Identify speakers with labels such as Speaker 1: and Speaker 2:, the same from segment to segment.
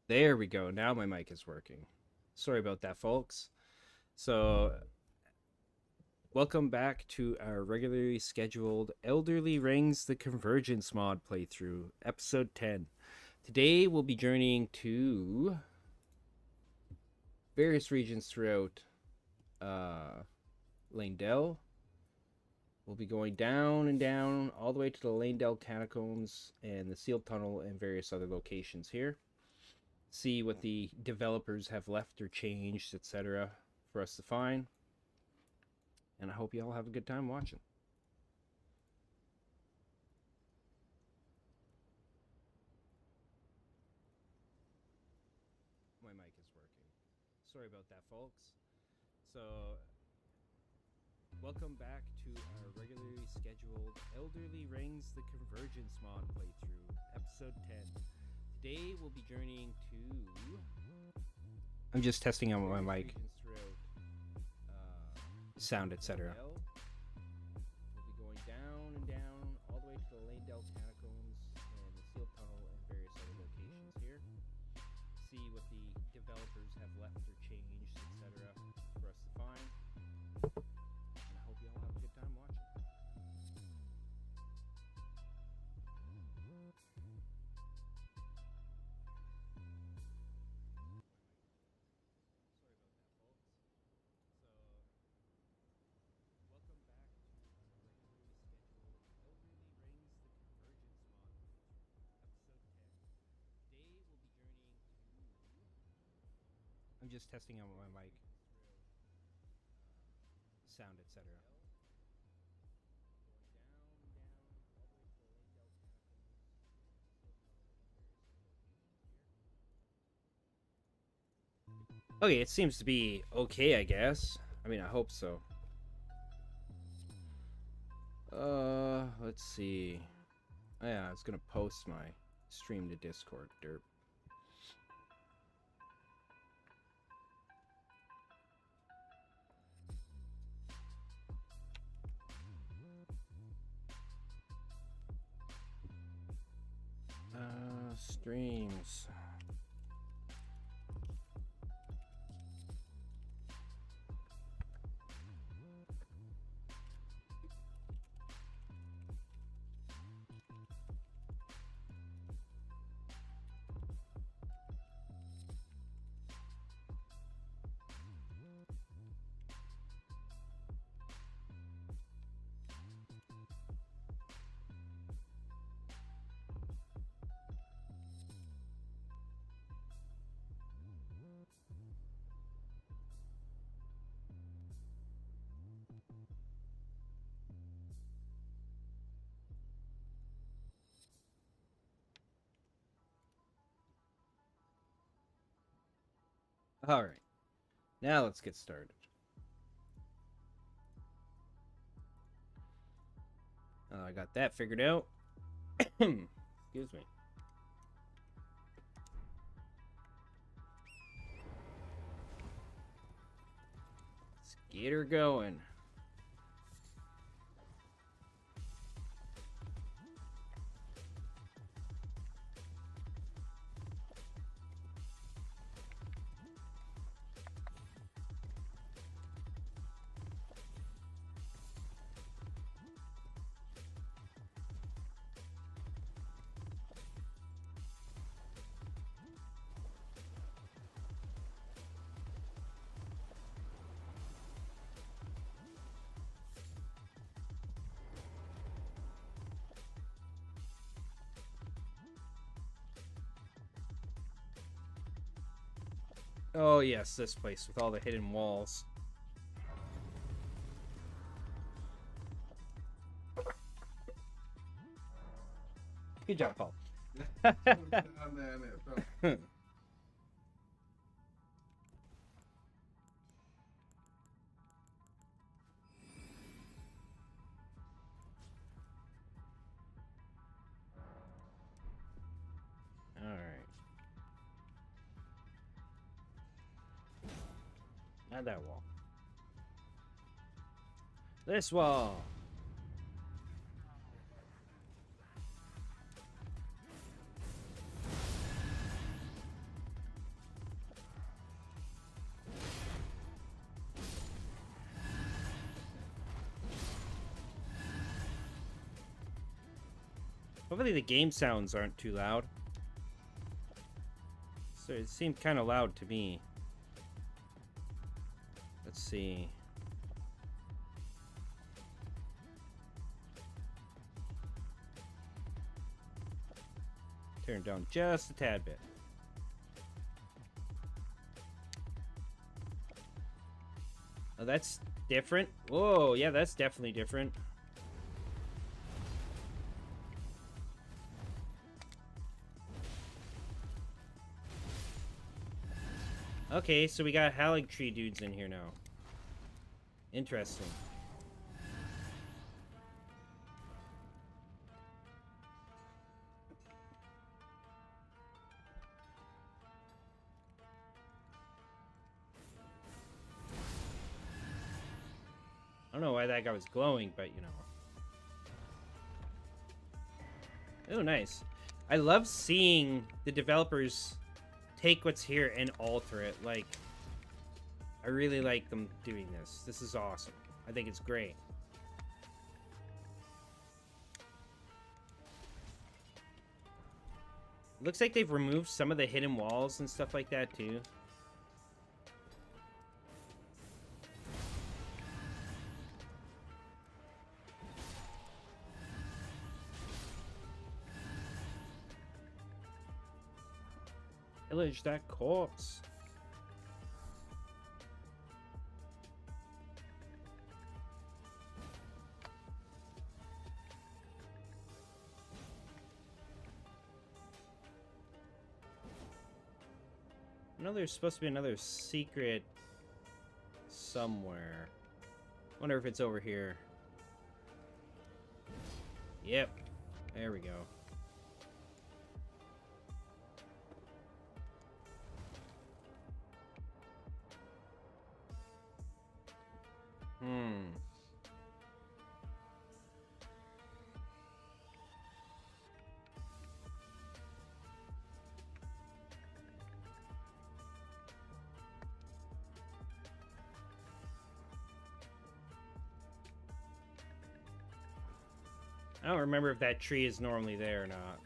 Speaker 1: There we go. Now my mic is working. Sorry about that, folks. So, welcome back to our regularly scheduled Elderly Rings the Convergence mod playthrough, episode 10. Today we'll be journeying to various regions throughout ChillingDillo. We'll be going down and down all the way to the ChillingDillo catacombs and the sealed tunnel and various other locations here. See what the developers have left or changed, etc. for us to find. And I hope you all have a good time watching. My mic is working. Sorry about that, folks. So, welcome back to our regularly scheduled Elderly Rings the Convergence mod playthrough, episode 10. Today we'll be journeying to... I'm just testing out my mic. Sound, etc. We'll be going down and down all the way to the ChillingDillo catacombs and the sealed tunnel and various other locations here. See what the developers have left or changed, etc. for us to find. And I hope you all have a good time watching. I'm just testing out my mic, sound, etc. Okay, it seems to be okay, I guess. I mean, I hope so. Let's see. Oh, yeah, I was gonna post my stream to Discord, derp. Streams. Alright, now let's get started. I got that figured out. Excuse me. Let's get her going. Oh yes, this place with all the hidden walls. Good job, Paul. Alright. Not that wall. This wall. Hopefully the game sounds aren't too loud. So it seemed kind of loud to me. Let's see. Turn it down just a tad bit. Oh, that's different. Whoa, yeah, that's definitely different. Okay, so we got Hallig Tree dudes in here now. Interesting. I don't know why that guy was glowing, but you know. Oh, nice. I love seeing the developers take what's here and alter it. Like, I really like them doing this. This is awesome. I think it's great. Looks like they've removed some of the hidden walls and stuff like that too. Pillage that corpse. I know there's supposed to be another secret somewhere. Wonder if it's over here. Yep. There we go. I don't remember if that tree is normally there or not.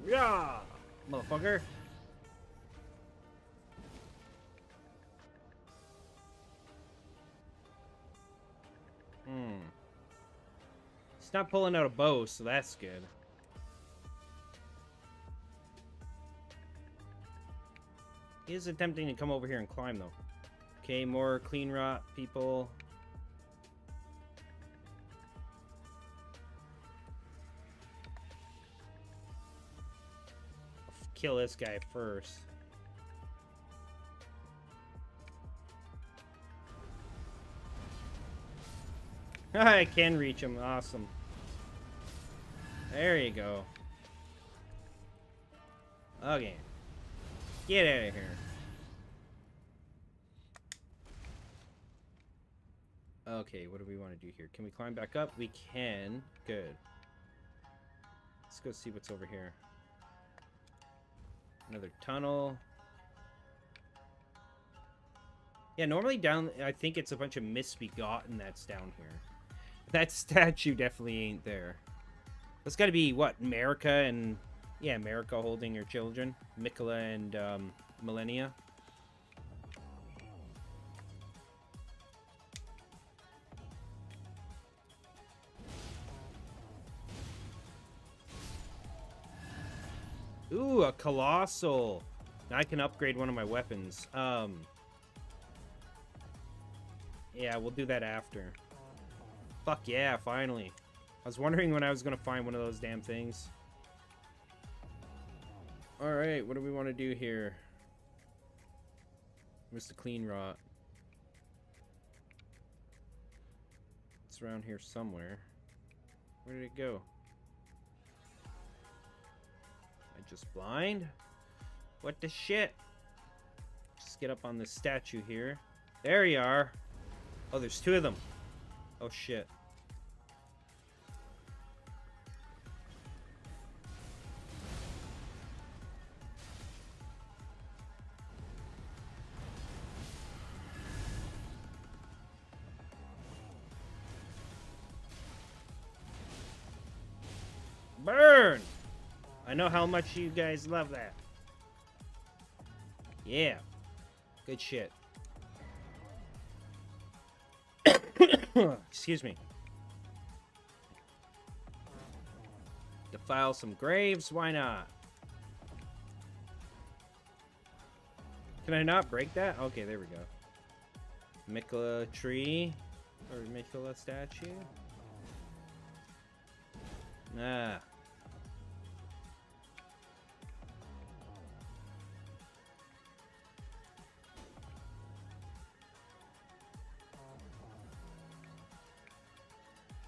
Speaker 1: Yeah, motherfucker. He's not pulling out a bow, so that's good. He is attempting to come over here and climb, though. Okay, more clean rot people. Kill this guy first. I can reach him. Awesome. There you go. Okay. Get out of here. Okay, what do we want to do here? Can we climb back up? We can. Good. Let's go see what's over here. Another tunnel. Yeah, normally down, I think it's a bunch of misbegotten that's down here. That statue definitely ain't there. That's got to be, what, America and... Yeah, America holding her children. Mikola and Millennia. Ooh, a Colossal. Now I can upgrade one of my weapons. Yeah, we'll do that after. Fuck yeah, finally. I was wondering when I was going to find one of those damn things. Alright, what do we want to do here? Where's the clean rot? It's around here somewhere. Where did it go? Am I just blind? What the shit? Just get up on this statue here. There you are. Oh, there's two of them. Oh shit. Burn! I know how much you guys love that. Yeah. Good shit. Excuse me. Defile some graves? Why not? Can I not break that? Okay, there we go. Mikola tree. Or Mikola statue. Ah.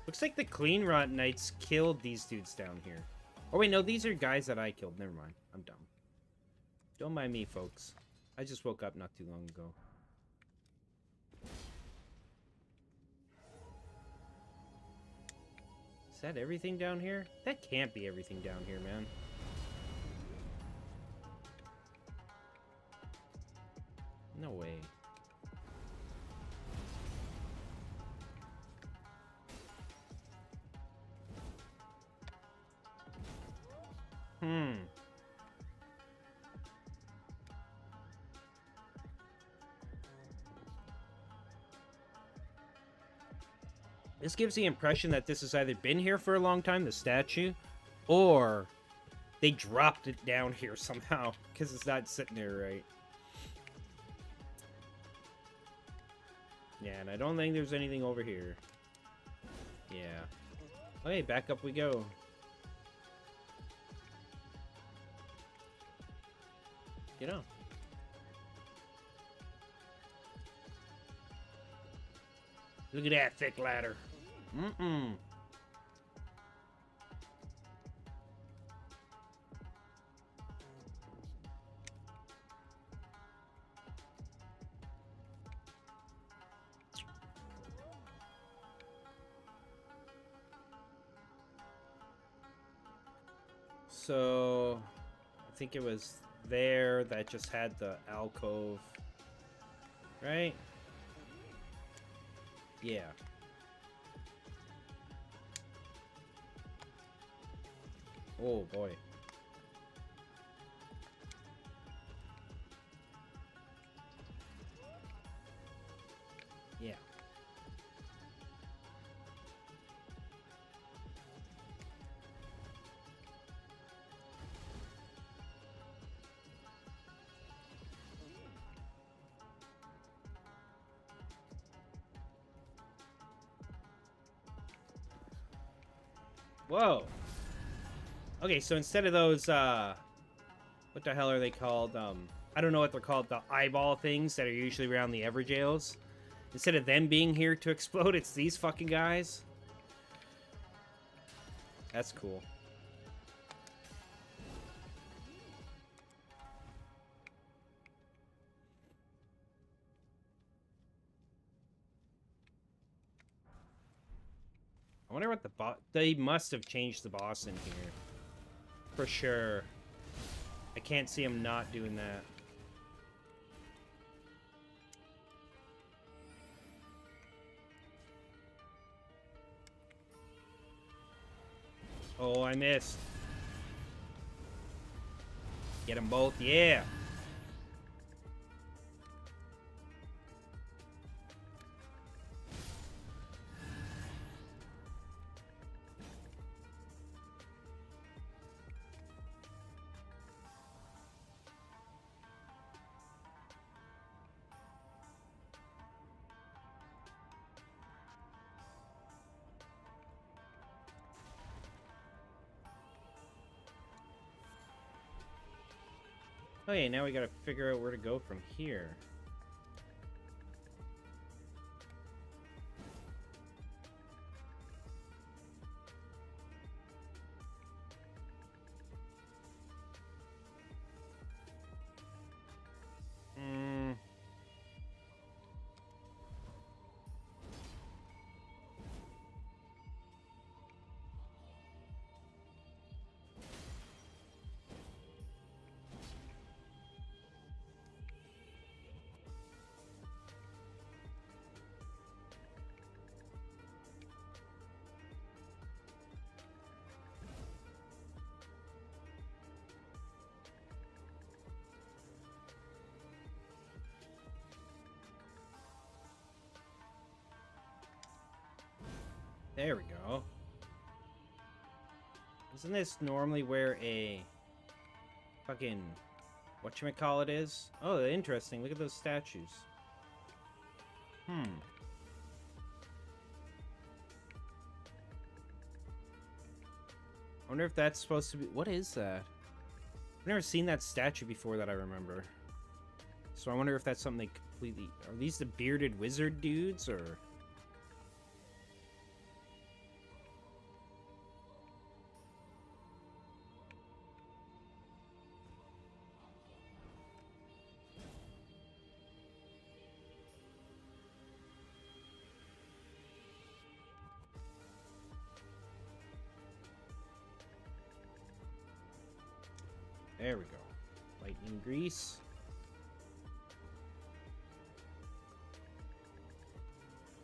Speaker 1: Looks like the Clean Rot Knights killed these dudes down here. Oh wait, no, these are guys that I killed. Never mind. I'm dumb. Don't mind me, folks. I just woke up not too long ago. Is that everything down here? That can't be everything down here, man. No way. This gives the impression that this has either been here for a long time, the statue, or they dropped it down here somehow, because it's not sitting there right. Yeah, and I don't think there's anything over here. Yeah. Okay, back up we go. Get on. Look at that thick ladder. So, I think it was there that just had the alcove, right? Yeah. Oh boy. Yeah. Whoa. Okay, so instead of those, what the hell are they called? I don't know what they're called, the eyeball things that are usually around the Everjails. Instead of them being here to explode, it's these fucking guys. That's cool. I wonder what the boss... They must have changed the boss in here. For sure. I can't see them not doing that. Oh, I missed. Get them both, yeah. Okay, now we gotta figure out where to go from here. There we go. Isn't this normally where a fucking whatchamacallit is? Oh, interesting. Look at those statues. I wonder if that's supposed to be... What is that? I've never seen that statue before that I remember. So I wonder if that's something completely... Are these the bearded wizard dudes, or... There we go. Lightning grease.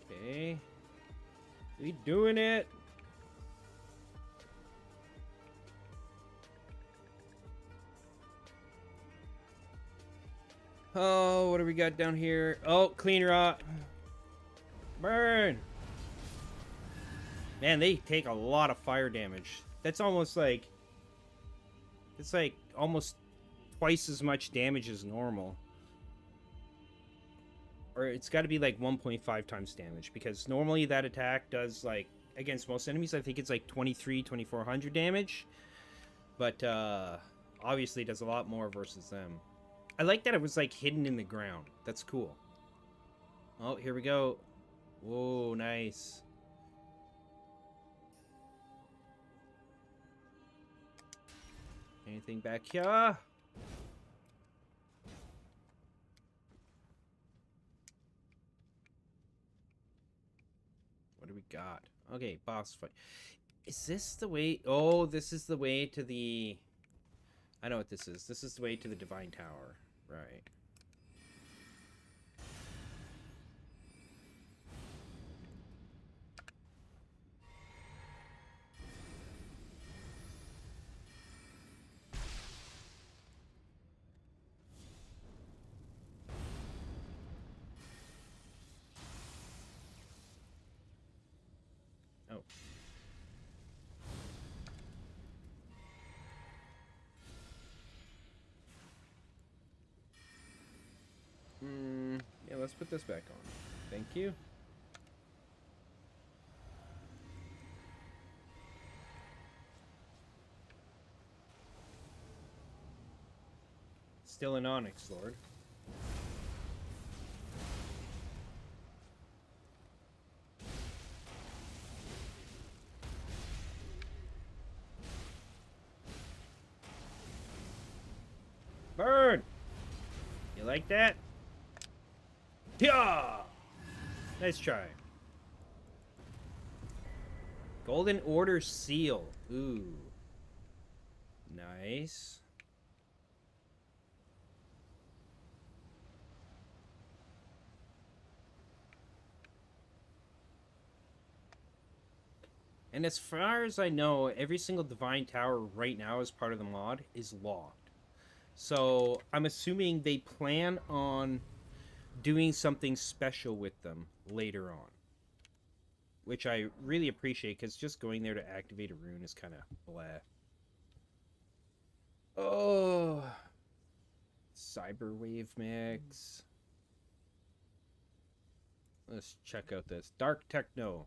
Speaker 1: Okay. We doing it. Oh, what do we got down here? Oh, clean rot. Burn. Man, they take a lot of fire damage. That's almost like... It's like almost twice as much damage as normal. Or it's got to be like 1.5 times damage, because normally that attack does, like, against most enemies, I think it's like 2400 damage. But obviously it does a lot more versus them. I like that it was like hidden in the ground. That's cool. Oh, here we go. Whoa, nice. Anything back here? What do we got? Okay, boss fight. Is this the way? Oh, this is the way to the... I know what this is. This is the way to the Divine Tower. Right. Oh. Yeah, let's put this back on. Thank you. Still an Onyx Lord. Burn! You like that? Yeah! Nice try. Golden Order Seal. Ooh. Nice. And as far as I know, every single Divine Tower right now as part of the mod is locked. So I'm assuming they plan on doing something special with them later on. Which I really appreciate, because just going there to activate a rune is kind of blah. Oh. Cyberwave mix. Let's check out this. Dark Techno.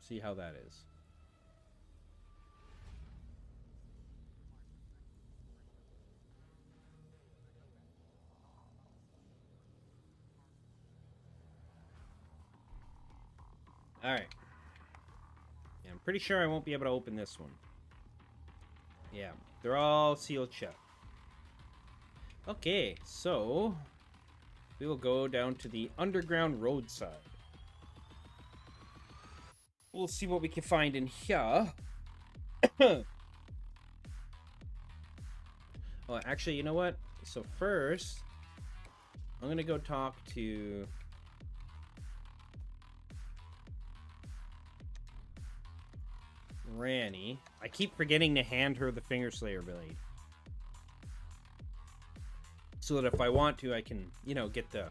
Speaker 1: See how that is. Alright. Yeah, I'm pretty sure I won't be able to open this one. Yeah, they're all sealed shut. Okay, so we will go down to the underground roadside. We'll see what we can find in here. Oh, actually, you know what? So first, I'm gonna go talk to Ranny. I keep forgetting to hand her the Finger Slayer blade. So that if I want to, I can, you know, get the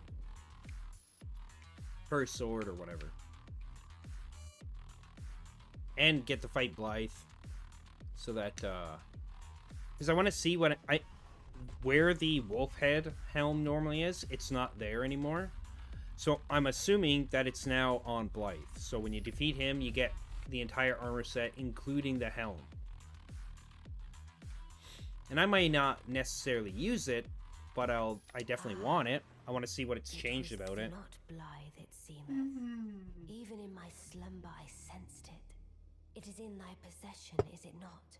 Speaker 1: first sword or whatever. And get to fight Blythe. So that, because I want to see what where the wolf head helm normally is. It's not there anymore. So I'm assuming that it's now on Blythe. So when you defeat him, you get the entire armor set, including the helm. And I might not necessarily use it, but I definitely want it. I want to see what it's changed about it.
Speaker 2: Not blithe, it seemeth. Even in my slumber I sensed it. It is in thy possession, is it not?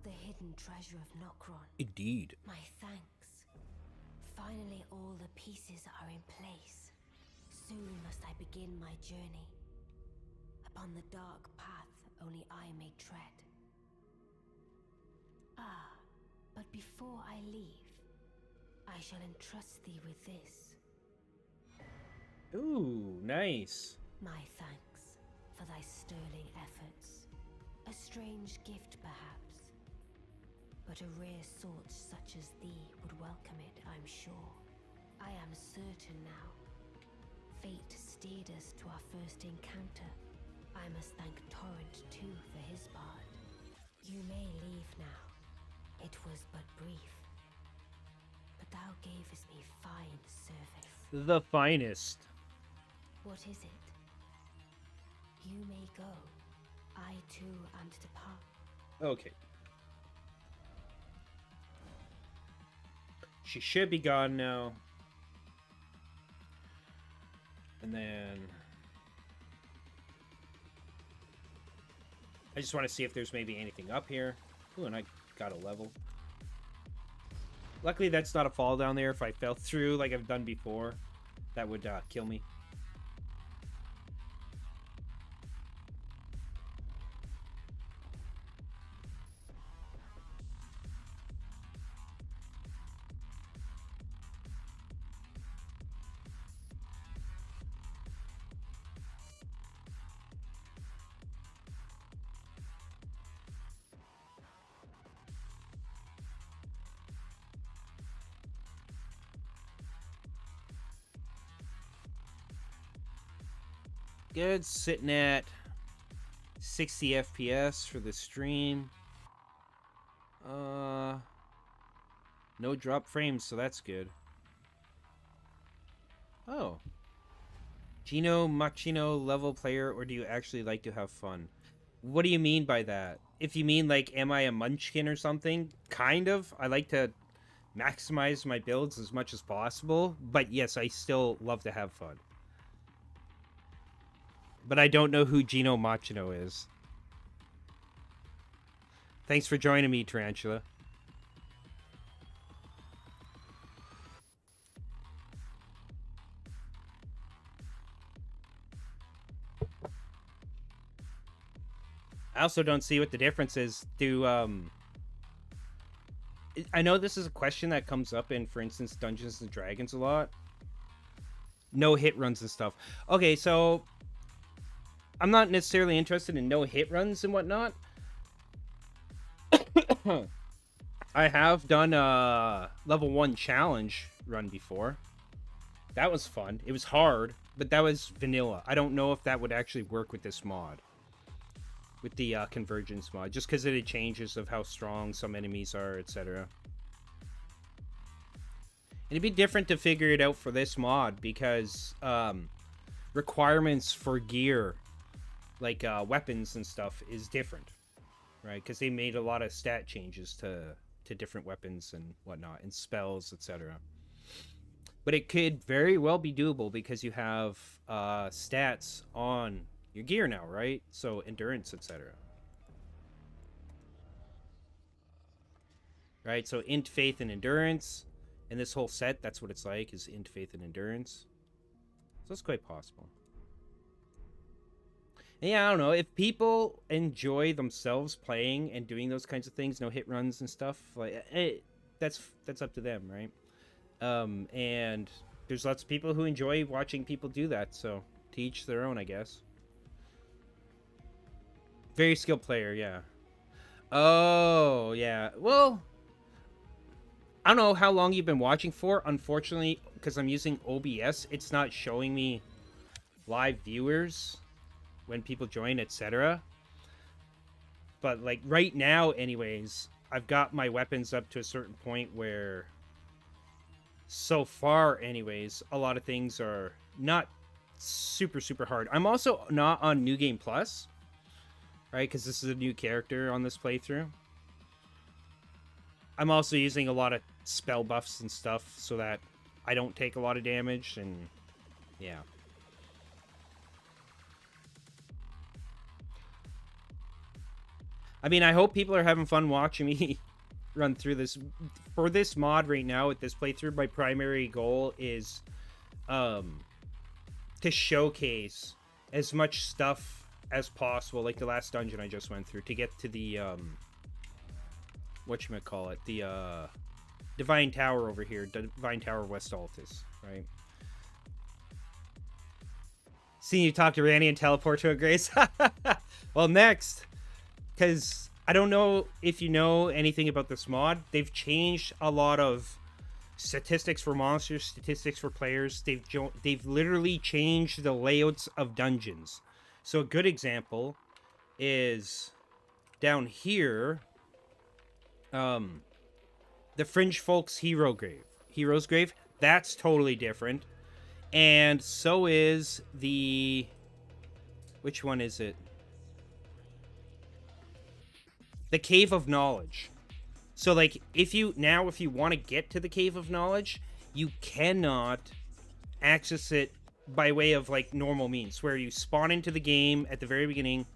Speaker 2: The hidden treasure of Nokron.
Speaker 1: Indeed.
Speaker 2: My thanks. Finally all the pieces are in place. Soon must I begin my journey. Upon the dark path only I may tread. Ah, but before I leave, I shall entrust thee with this.
Speaker 1: Ooh, nice.
Speaker 2: My thanks for thy sterling efforts. A strange gift, perhaps. But a rare sort such as thee would welcome it, I'm sure. I am certain now. Fate steered us to our first encounter. I must thank Torrent, too, for his part. You may leave now. It was but brief. But thou gavest me fine service.
Speaker 1: The finest.
Speaker 2: What is it? You may go. I, too, am to depart.
Speaker 1: Okay. She should be gone now. And then I just want to see if there's maybe anything up here. Ooh, and I got a level. Luckily, that's not a fall down there. If I fell through like I've done before, that would kill me. Good, sitting at 60 FPS for the stream. No drop frames, so that's good. Oh. Gino Machino level player, or do you actually like to have fun? What do you mean by that? If you mean like, am I a munchkin or something? Kind of. I like to maximize my builds as much as possible, but yes, I still love to have fun. But I don't know who Gino Machino is. Thanks for joining me, Tarantula. I also don't see what the difference is. I know this is a question that comes up in, for instance, Dungeons and Dragons a lot. No hit runs and stuff. Okay, so I'm not necessarily interested in no hit runs and whatnot. I have done a level 1 challenge run before. That was fun. It was hard, but that was vanilla. I don't know if that would actually work with this mod. With the Convergence mod. Just because of the changes of how strong some enemies are, etc. It'd be different to figure it out for this mod because requirements for gear, like weapons and stuff, is different, right? Because they made a lot of stat changes to different weapons and whatnot, and spells, etc. But it could very well be doable because you have stats on your gear now, right? So endurance, etc. Right? So int, faith, and endurance. And this whole set, that's what it's like, is int, faith, and endurance. So it's quite possible. And yeah, I don't know. If people enjoy themselves playing and doing those kinds of things, no hit runs and stuff, like that's up to them, right? And there's lots of people who enjoy watching people do that, so to each their own, I guess. Very skilled player, yeah. Oh, yeah. Well, I don't know how long you've been watching for. Unfortunately, because I'm using OBS, it's not showing me live viewers when people join, etc. But like right now, anyways, I've got my weapons up to a certain point where, so far anyways, a lot of things are not super hard. I'm also not on New Game Plus, right? Because this is a new character on this playthrough. I'm also using a lot of spell buffs and stuff so that I don't take a lot of damage, and yeah. I mean, I hope people are having fun watching me run through this. For this mod right now, with this playthrough, my primary goal is to showcase as much stuff as possible, like the last dungeon I just went through, to get to the whatchamacallit, the Divine Tower over here, Divine Tower West Altus, right? Seeing you talk to Randy and teleport to a Grace. Well, next, because I don't know if you know anything about this mod, they've changed a lot of statistics for monsters, statistics for players. They've literally changed the layouts of dungeons. So a good example is down here, the Fringe Folks Hero's Grave. That's totally different. And so is the... Which one is it? The Cave of Knowledge. So, like, if you want to get to the Cave of Knowledge, you cannot access it by way of, like, normal means, where you spawn into the game at the very beginning,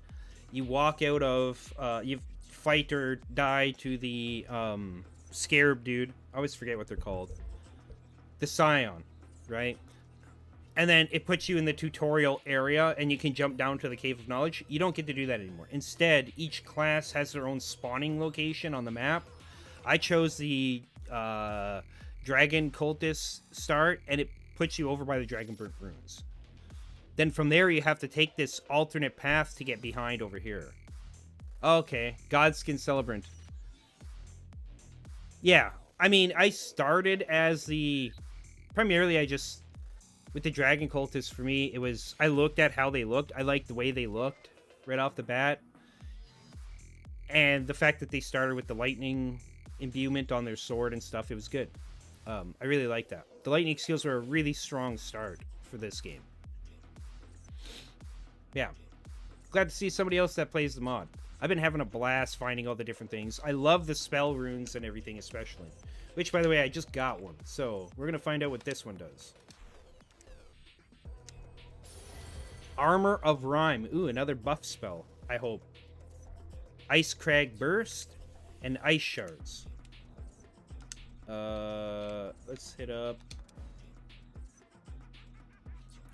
Speaker 1: you walk out of, you fight or die to the, Scarab dude. I always forget what they're called. The Scion, right? And then it puts you in the tutorial area, and you can jump down to the Cave of Knowledge. You don't get to do that anymore. Instead, each class has their own spawning location on the map. I chose the Dragon Cultist start, and it puts you over by the Dragonburnt Ruins. Then from there, you have to take this alternate path to get behind over here. Okay, Godskin Celebrant. Yeah, I mean, I started as the... Primarily, with the Dragon Cultists, for me, it was... I looked at how they looked. I liked the way they looked right off the bat. And the fact that they started with the lightning imbuement on their sword and stuff, it was good. I really like that. The lightning skills were a really strong start for this game. Yeah. Glad to see somebody else that plays the mod. I've been having a blast finding all the different things. I love the spell runes and everything especially. Which, by the way, I just got one. So, we're going to find out what this one does. Armor of Rime. Ooh, another buff spell, I hope. Ice Crag Burst and Ice Shards. Let's hit up...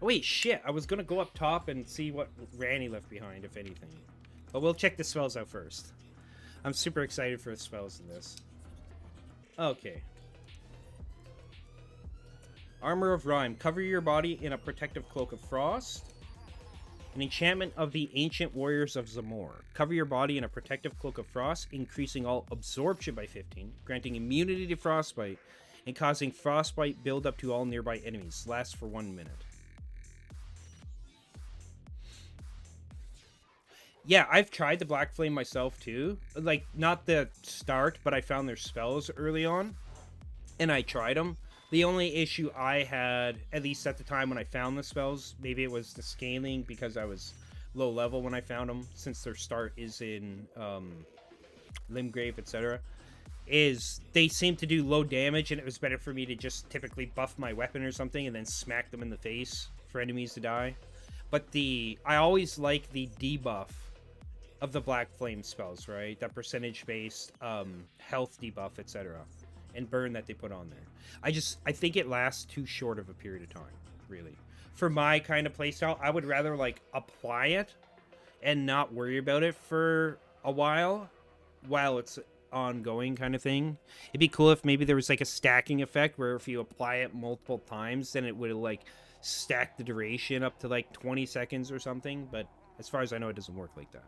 Speaker 1: Oh, wait, shit. I was going to go up top and see what Randy left behind, if anything. But we'll check the spells out first. I'm super excited for the spells in this. Okay. Armor of Rime. Cover your body in a protective cloak of frost. An enchantment of the Ancient Warriors of Zamor. Cover your body in a protective cloak of frost, increasing all absorption by 15, granting immunity to frostbite, and causing frostbite build up to all nearby enemies. Lasts for 1 minute. Yeah, I've tried the Black Flame myself too. Like, not the start, but I found their spells early on, and I tried them. The only issue I had, at least at the time when I found the spells, maybe it was the scaling because I was low level when I found them, since their start is in Limgrave, etc. is they seem to do low damage, and it was better for me to just typically buff my weapon or something and then smack them in the face for enemies to die. But I always like the debuff of the Black Flame spells, right? That percentage-based health debuff, etc. and burn that they put on there. I think it lasts too short of a period of time, really. For my kind of playstyle, I would rather, like, apply it and not worry about it for a while it's ongoing kind of thing. It'd be cool if maybe there was, like, a stacking effect where if you apply it multiple times, then it would, like, stack the duration up to, like, 20 seconds or something. But as far as I know, it doesn't work like that.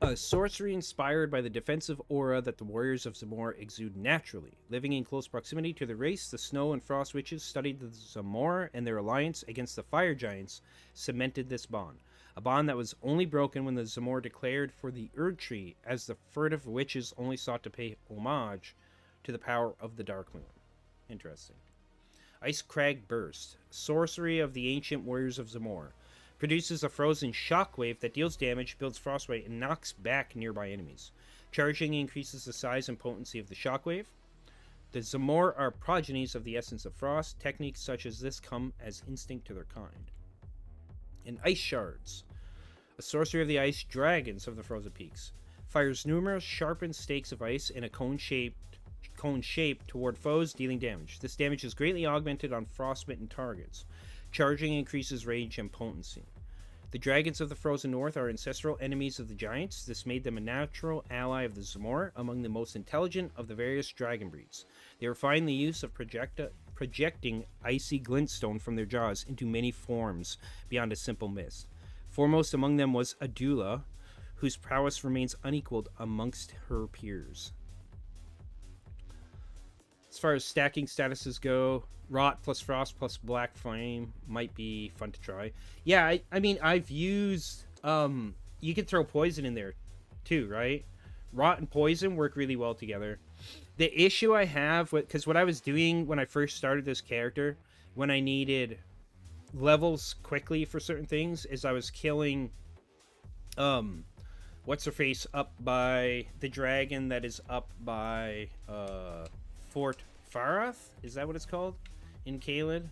Speaker 1: A sorcery inspired by the defensive aura that the warriors of Zamor exude naturally. Living in close proximity to the race, the Snow and Frost Witches studied the Zamor, and their alliance against the Fire Giants cemented this bond. A bond that was only broken when the Zamor declared for the Erd Tree, as the furtive witches only sought to pay homage to the power of the Dark Moon. Interesting. Ice Crag Burst. Sorcery of the ancient warriors of Zamor. Produces a frozen shockwave that deals damage, builds frostbite, and knocks back nearby enemies. Charging increases the size and potency of the shockwave. The Zamor are progenies of the essence of frost. Techniques such as this come as instinct to their kind. And Ice Shards. A sorcery of the ice dragons of the frozen peaks. Fires numerous sharpened stakes of ice in a cone shape toward foes, dealing damage. This damage is greatly augmented on frostbitten targets. Charging increases range and potency. The dragons of the frozen north are ancestral enemies of the giants. This made them a natural ally of the Zamor, among the most intelligent of the various dragon breeds. They refined the use of projecting icy glintstone from their jaws into many forms beyond a simple mist. Foremost among them was Adula, whose prowess remains unequaled amongst her peers. As far as stacking statuses go, Rot plus Frost plus Black Flame might be fun to try. Yeah, I mean, I've used... you can throw Poison in there, too, right? Rot and Poison work really well together. The issue I have with... Because what I was doing when I first started this character, when I needed levels quickly for certain things, is I was killing... What's-her-face up by... The dragon that is up by... Fort Farath? Is that what it's called? In Caelid?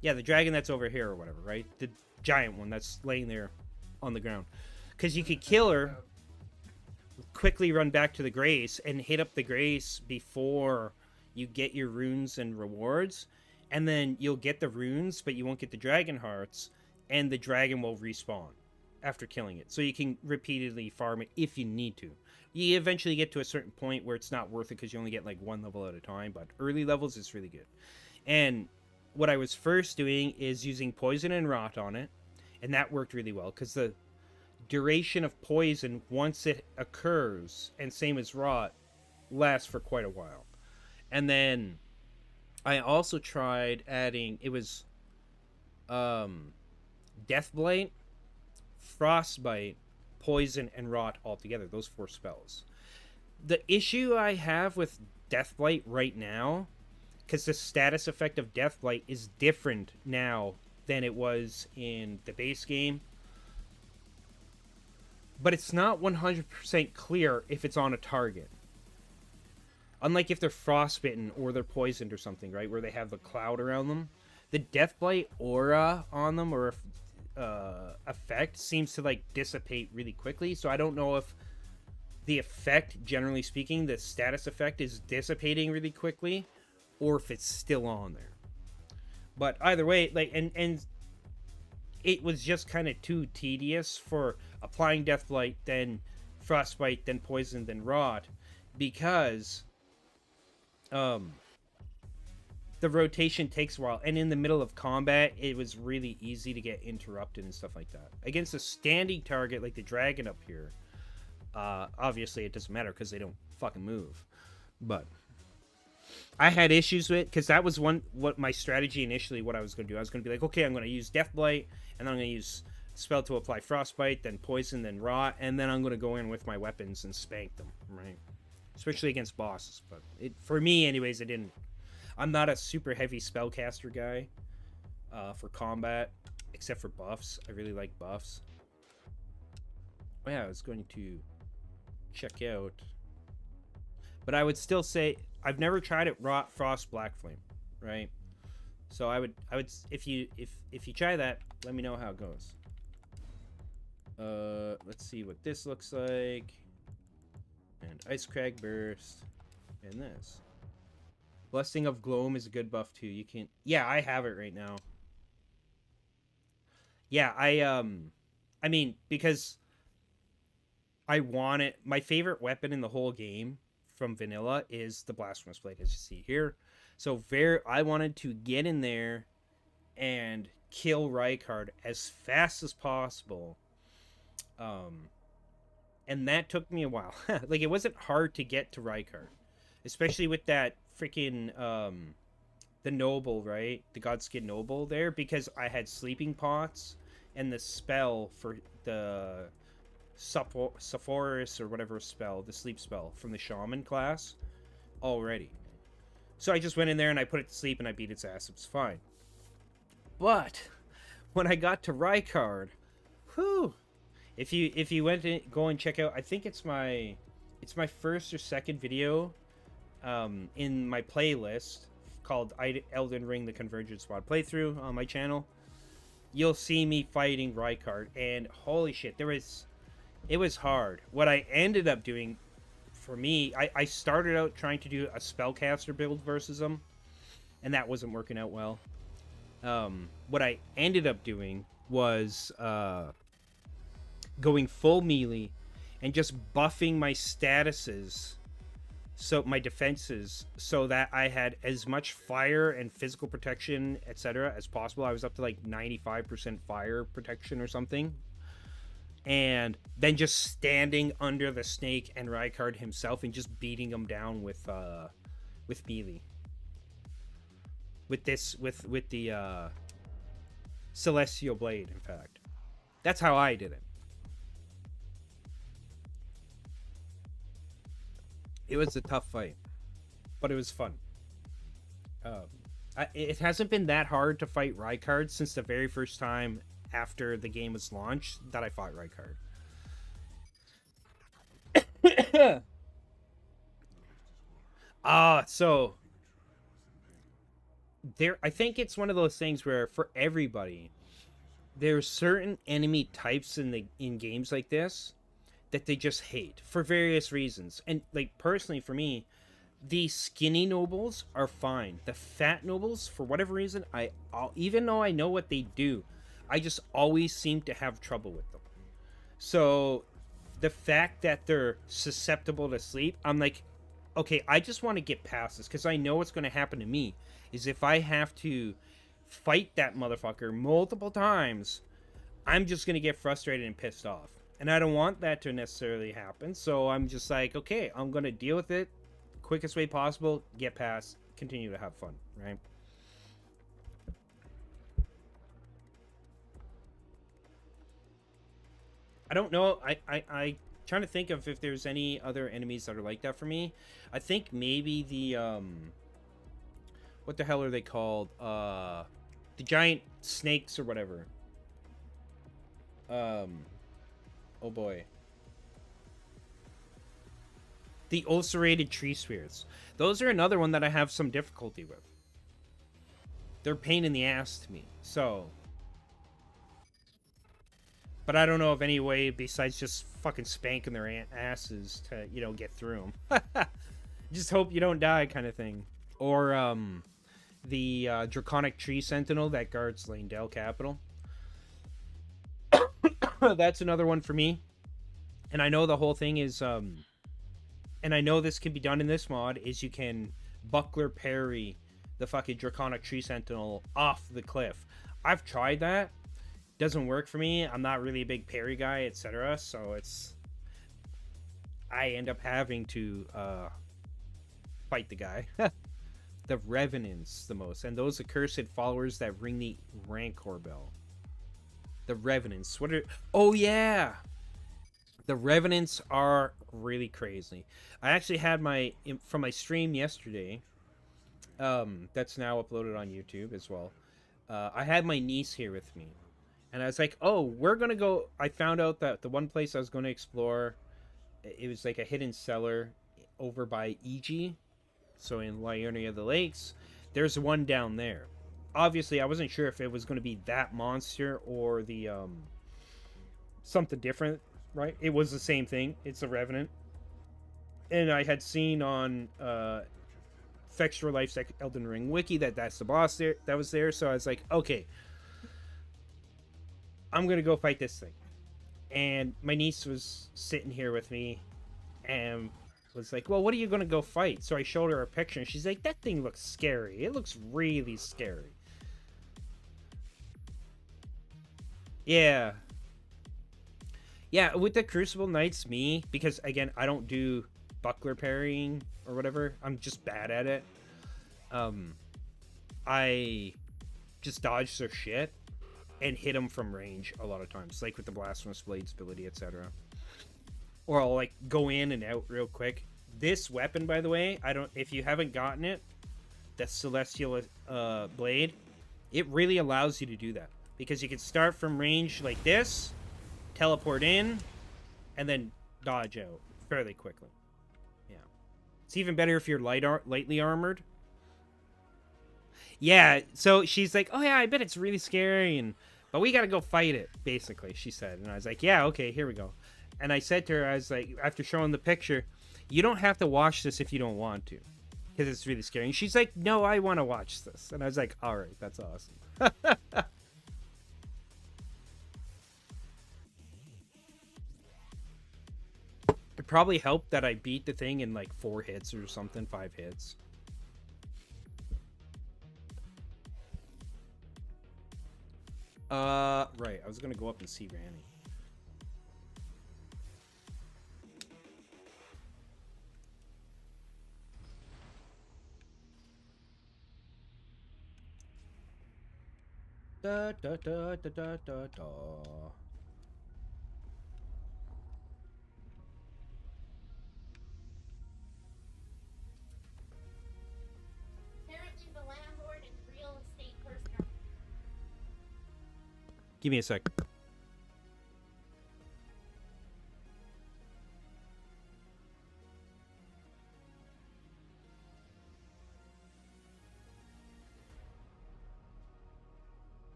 Speaker 1: Yeah, the dragon that's over here or whatever, right? The giant one that's laying there on the ground. Because you could kill her, quickly run back to the Grace, and hit up the Grace before you get your runes and rewards. And then you'll get the runes, but you won't get the dragon hearts, and the dragon will respawn after killing it. So you can repeatedly farm it if you need to. You eventually get to a certain point where it's not worth it because you only get like one level at a time, but early levels it's really good. And what I was first doing is using Poison and Rot on it, and that worked really well because the duration of Poison once it occurs, and same as Rot, lasts for quite a while. And then I also tried adding, it was Deathblight, Frostbite, Poison, and Rot all together. Those 4 spells. The issue I have with Deathblight right now, because the status effect of Deathblight is different now than it was in the base game, but it's not 100% clear if it's on a target. Unlike if they're frostbitten or they're poisoned or something, right, where they have the cloud around them. The Deathblight aura on them, or effect, seems to like dissipate really quickly, so I don't know if the effect, generally speaking, the status effect is dissipating really quickly or if it's still on there. But either way, like, and it was just kind of too tedious for applying Deathblight, then Frostbite, then Poison, then Rot, because the rotation takes a while, and in the middle of combat, it was really easy to get interrupted and stuff like that. Against a standing target like the dragon up here, obviously it doesn't matter because they don't fucking move. But I had issues with it because that was what my strategy initially, what I was going to do. I was going to be like, okay, I'm going to use Deathblight, and then I'm going to use spell to apply Frostbite, then Poison, then Rot, and then I'm going to go in with my weapons and spank them, right? Especially against bosses. But for me, anyways, it didn't. I'm not a super heavy spellcaster guy for combat, except for buffs. I really like buffs. Oh yeah, I was going to check out, but I would still say I've never tried it raw frost black flame, right? So I would if you try that, let me know how it goes. Let's see what this looks like. And Ice Crag Burst. And this. Blessing of Gloam is a good buff too. You can... Yeah, I have it right now. Yeah, I mean, because I want it... My favorite weapon in the whole game from vanilla is the Blasphemous Blade, as you see here. So I wanted to get in there and kill Rykard as fast as possible. And that took me a while. Like, it wasn't hard to get to Rykard. Especially with that freaking, the Noble, right? The Godskin Noble there. Because I had Sleeping Pots and the spell for the Sephoris or whatever spell, the sleep spell from the Shaman class already. So I just went in there and I put it to sleep and I beat its ass. It was fine. But when I got to Rykard, whew... If you went to go and check out, I think it's my first or second video in my playlist called Elden Ring: The Convergence mod playthrough on my channel. You'll see me fighting Rykard, and holy shit, it was hard. What I ended up doing, for me, I started out trying to do a spellcaster build versus him, and that wasn't working out well. What I ended up doing was going full melee and just buffing my statuses, so my defenses, so that I had as much fire and physical protection, etc. as possible. I was up to like 95% fire protection or something. And then just standing under the snake and Rykard himself and just beating him down with melee. With the Celestial Blade, in fact. That's how I did it. It was a tough fight, but it was fun. It hasn't been that hard to fight Rykard since the very first time after the game was launched that I fought Rykard. So there, I think it's one of those things where for everybody, there's certain enemy types in games like this that they just hate for various reasons. And like personally for me, the skinny nobles are fine. The fat nobles, for whatever reason, even though I know what they do, I just always seem to have trouble with them. So the fact that they're susceptible to sleep, I'm like, okay, I just want to get past this, because I know what's going to happen to me is if I have to fight that motherfucker multiple times, I'm just going to get frustrated and pissed off. And I don't want that to necessarily happen, so I'm just like, okay, I'm going to deal with it quickest way possible, get past, continue to have fun, right? I don't know, I trying to think of if there's any other enemies that are like that for me. I think maybe the, what the hell are they called? The giant snakes or whatever. Oh boy. The ulcerated tree spirits. Those are another one that I have some difficulty with. They're a pain in the ass to me, so. But I don't know of any way besides just fucking spanking their asses to, you know, get through them. Just hope you don't die kind of thing. Or, the Draconic Tree Sentinel that guards Leyndell Capital. That's another one for me. And I know the whole thing is, and I know this can be done in this mod, is you can buckler parry the fucking Draconic Tree Sentinel off the cliff. I've tried that. Doesn't work for me. I'm not really a big parry guy, etc. So it's... I end up having to fight the guy. The Revenants the most. And those accursed followers that ring the Rancor bell. The Revenants. What are... Oh, yeah! The Revenants are really crazy. I actually had from my stream yesterday, that's now uploaded on YouTube as well. I had my niece here with me. And I was like, oh, we're going to go. I found out that the one place I was going to explore, it was like a hidden cellar over by EG. So in Liurnia of the Lakes, there's one down there. Obviously, I wasn't sure if it was going to be that monster or the something different, right? It was the same thing. It's a Revenant. And I had seen on Fextra Life's Elden Ring wiki that's the boss there that was there. So I was like, okay, I'm going to go fight this thing. And my niece was sitting here with me and was like, well, what are you going to go fight? So I showed her a picture and she's like, that thing looks scary. It looks really scary. Yeah. Yeah, with the Crucible Knights, because again, I don't do buckler parrying or whatever. I'm just bad at it. I just dodge their shit and hit them from range a lot of times, like with the Blasphemous Blades ability, etc. Or I'll like go in and out real quick. This weapon, by the way, if you haven't gotten it, that Celestial Blade, it really allows you to do that. Because you can start from range like this, teleport in, and then dodge out fairly quickly. Yeah. It's even better if you're lightly armored. Yeah, so she's like, oh yeah, I bet it's really scary, but we gotta go fight it, basically, she said. And I was like, yeah, okay, here we go. And I said to her, I was like, after showing the picture, you don't have to watch this if you don't want to, because it's really scary. And she's like, no, I want to watch this. And I was like, all right, that's awesome. It probably helped that I beat the thing in like 4 hits or something, 5 hits. Right, I was gonna go up and see Ranny. Da da da da da da da.
Speaker 3: Apparently the landlord and real estate person.
Speaker 1: Give me a sec.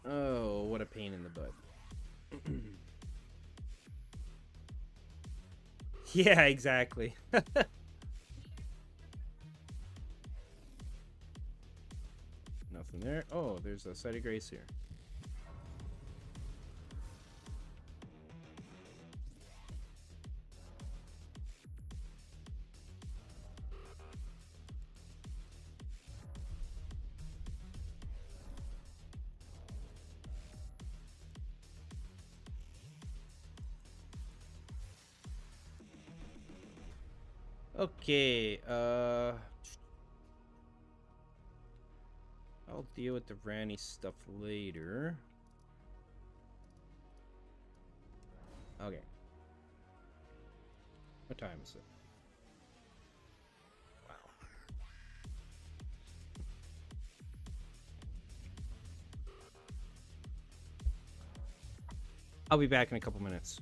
Speaker 1: Oh, what a pain in the butt. Yeah, exactly. Nothing there. Oh, there's a site of grace here. Okay, I'll deal with the Ranny stuff later. Okay. What time is it? Wow. I'll be back in a couple minutes.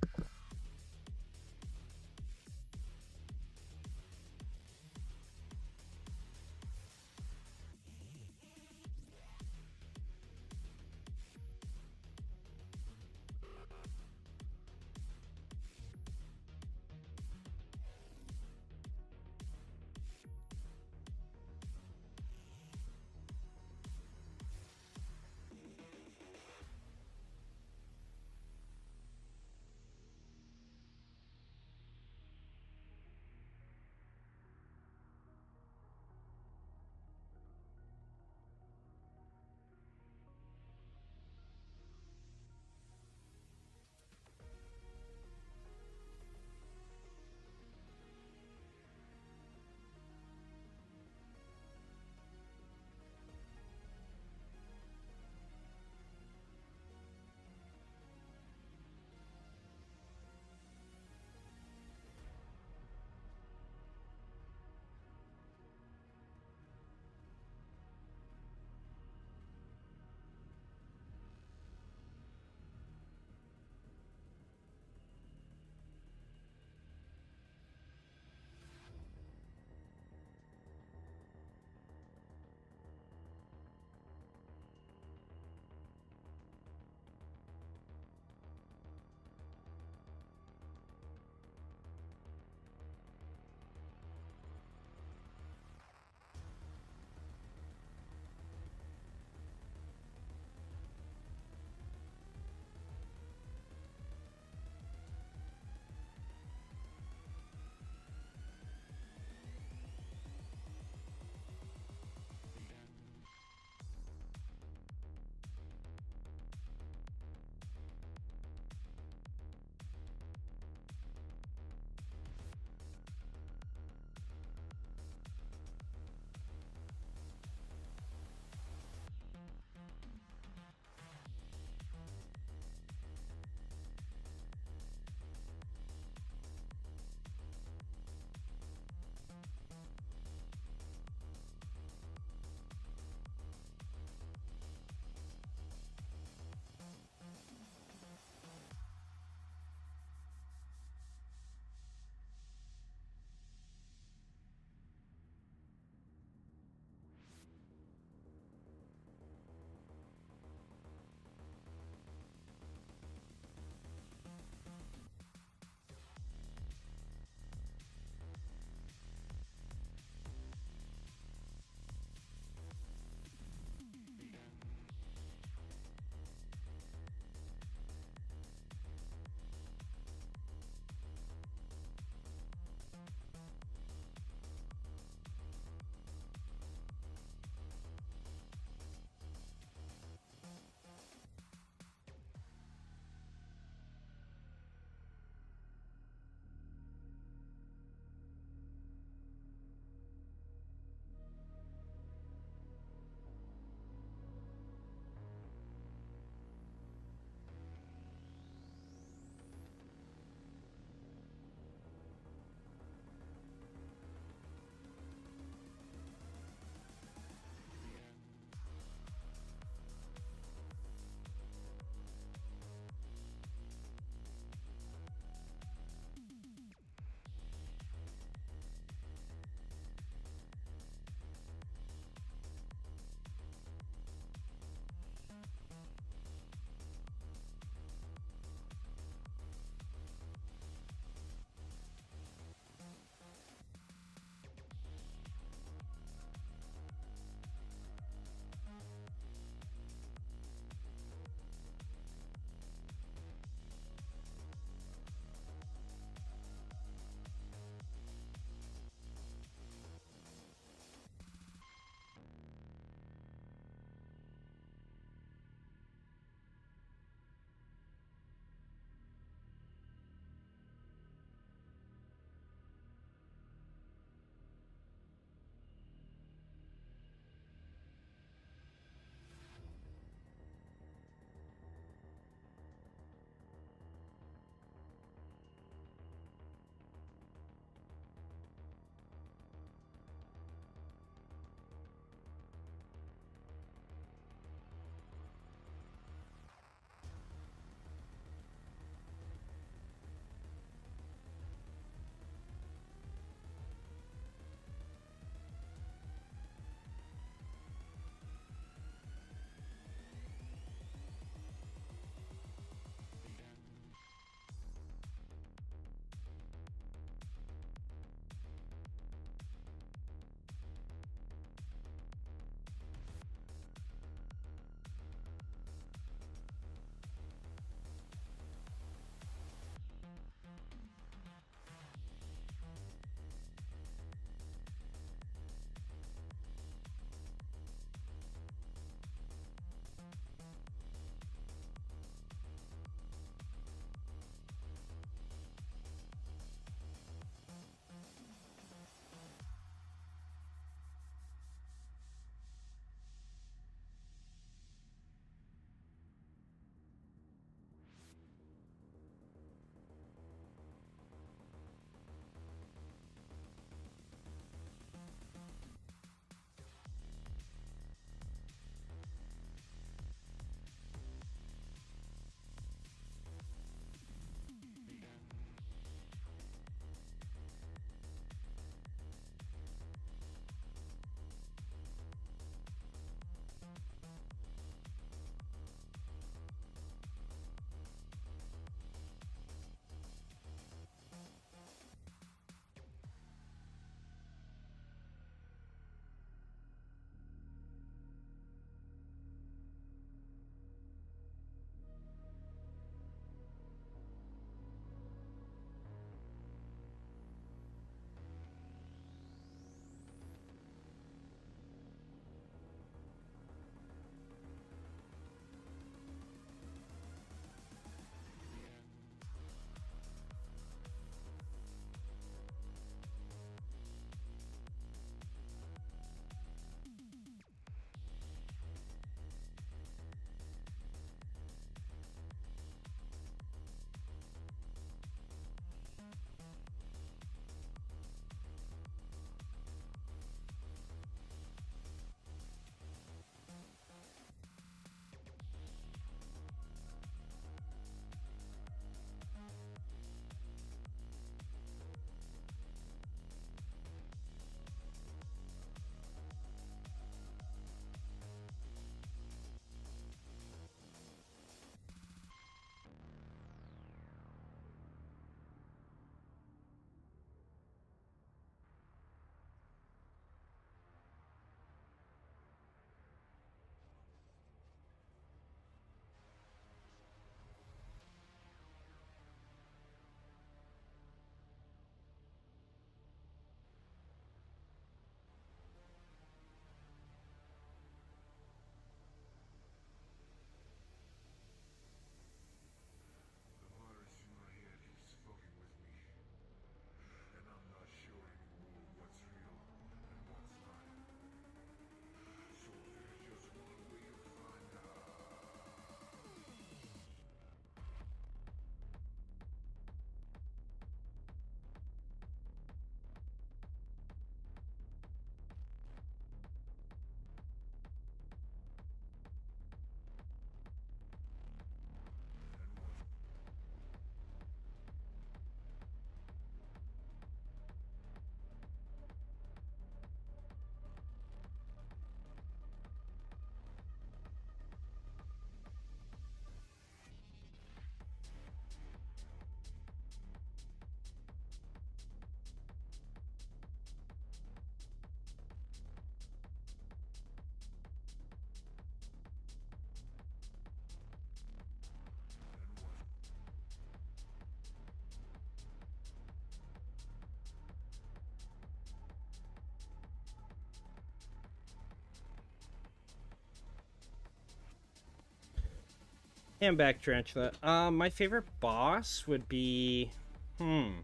Speaker 1: Hey, I'm back, Tarantula. My favorite boss would be... I'm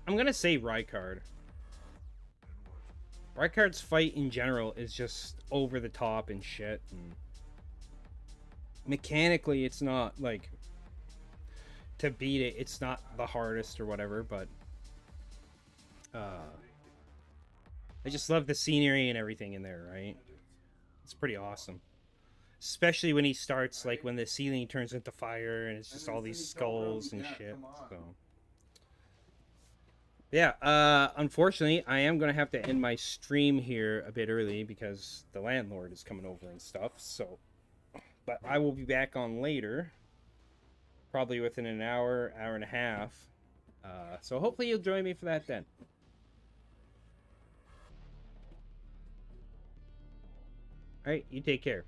Speaker 1: gonna say Rykard. Rykard's fight in general is just over the top and shit. And mechanically, it's not, like... To beat it, it's not the hardest or whatever, but... I just love the scenery and everything in there, right? It's pretty awesome. Especially when he starts, like, when the ceiling turns into fire and it's just all these skulls and shit, so... Yeah, unfortunately, I am going to have to end my stream here a bit early because the landlord is coming over and stuff, so... But I will be back on later. Probably within an hour, hour and a half. So hopefully you'll join me for that then. Alright, you take care.